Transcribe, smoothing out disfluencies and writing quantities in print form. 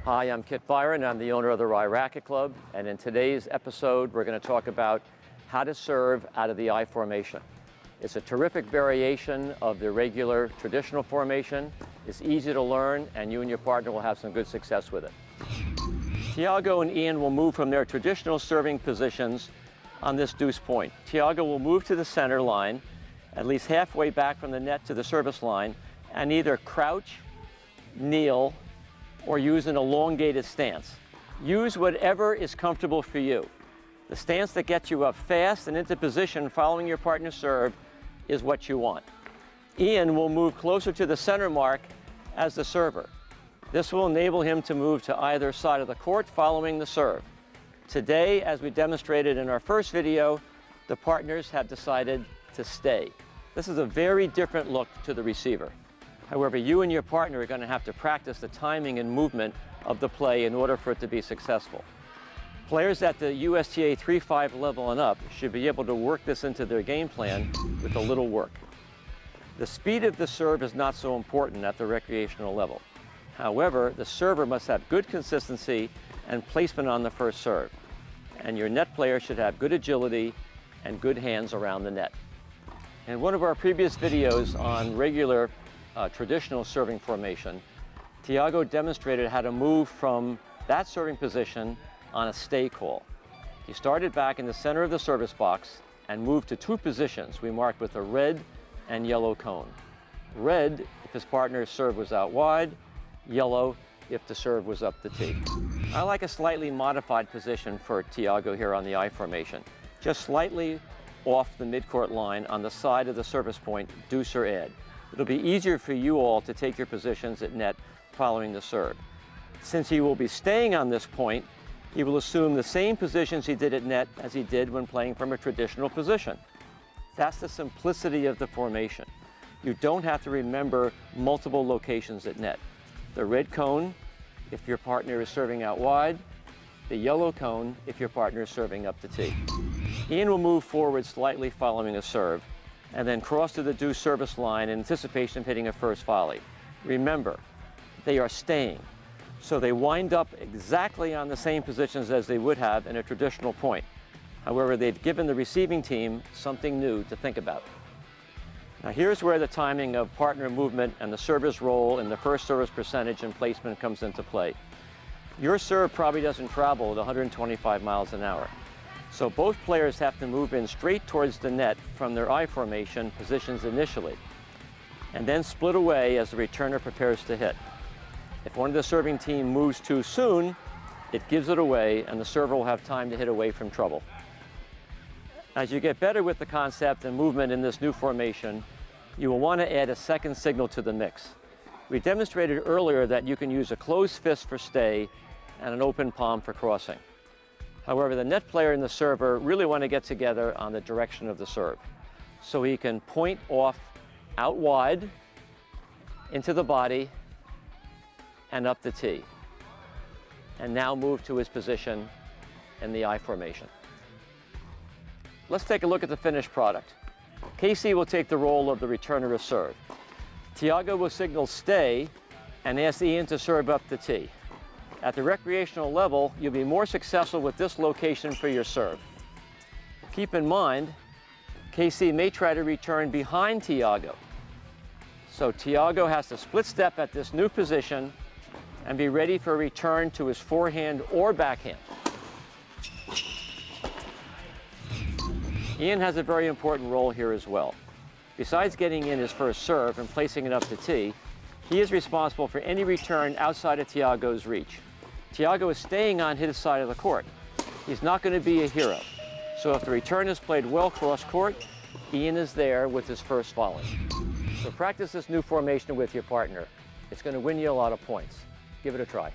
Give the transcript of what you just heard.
Hi, I'm Kit Byron. I'm the owner of the Rye Racquet Club, and in today's episode we're going to talk about how to serve out of the I formation. It's a terrific variation of the regular traditional formation. It's easy to learn, and you and your partner will have some good success with it. Tiago and Ian will move from their traditional serving positions on this deuce point. Tiago will move to the center line, at least halfway back from the net to the service line, and either crouch, kneel, or use an elongated stance. Use whatever is comfortable for you. The stance that gets you up fast and into position following your partner's serve is what you want. Ian will move closer to the center mark as the server. This will enable him to move to either side of the court following the serve. Today, as we demonstrated in our first video, the partners have decided to stay. This is a very different look to the receiver. However, you and your partner are going to have to practice the timing and movement of the play in order for it to be successful. Players at the USTA 3-5 level and up should be able to work this into their game plan with a little work. The speed of the serve is not so important at the recreational level. However, the server must have good consistency and placement on the first serve. And your net player should have good agility and good hands around the net. In one of our previous videos on regular traditional serving formation, Tiago demonstrated how to move from that serving position on a stay call. He started back in the center of the service box and moved to two positions we marked with a red and yellow cone. Red if his partner's serve was out wide, yellow if the serve was up the tee. I like a slightly modified position for Tiago here on the I formation, just slightly off the midcourt line on the side of the service point, deuce or add. It'll be easier for you all to take your positions at net following the serve. Since he will be staying on this point, he will assume the same positions he did at net as he did when playing from a traditional position. That's the simplicity of the formation. You don't have to remember multiple locations at net. The red cone if your partner is serving out wide, the yellow cone if your partner is serving up the tee. Ian will move forward slightly following a serve, and then cross to the deuce service line in anticipation of hitting a first volley. Remember, they are staying, so they wind up exactly on the same positions as they would have in a traditional point. However, they've given the receiving team something new to think about. Now here's where the timing of partner movement and the server's role in the first service percentage and placement comes into play. Your serve probably doesn't travel at 125 miles an hour. So both players have to move in straight towards the net from their I formation positions initially, and then split away as the returner prepares to hit. If one of the serving team moves too soon, it gives it away and the server will have time to hit away from trouble. As you get better with the concept and movement in this new formation, you will want to add a second signal to the mix. We demonstrated earlier that you can use a closed fist for stay and an open palm for crossing. However, the net player and the server really want to get together on the direction of the serve. So he can point off out wide into the body and up the tee. And now move to his position in the I formation. Let's take a look at the finished product. Casey will take the role of the returner of serve. Tiago will signal stay and ask Ian to serve up the tee. At the recreational level, you'll be more successful with this location for your serve. Keep in mind, Casey may try to return behind Tiago. So Tiago has to split step at this new position and be ready for a return to his forehand or backhand. Ian has a very important role here as well. Besides getting in his first serve and placing it up the tee, he is responsible for any return outside of Tiago's reach. Tiago is staying on his side of the court. He's not going to be a hero. So if the return is played well cross court, Ian is there with his first volley. So practice this new formation with your partner. It's going to win you a lot of points. Give it a try.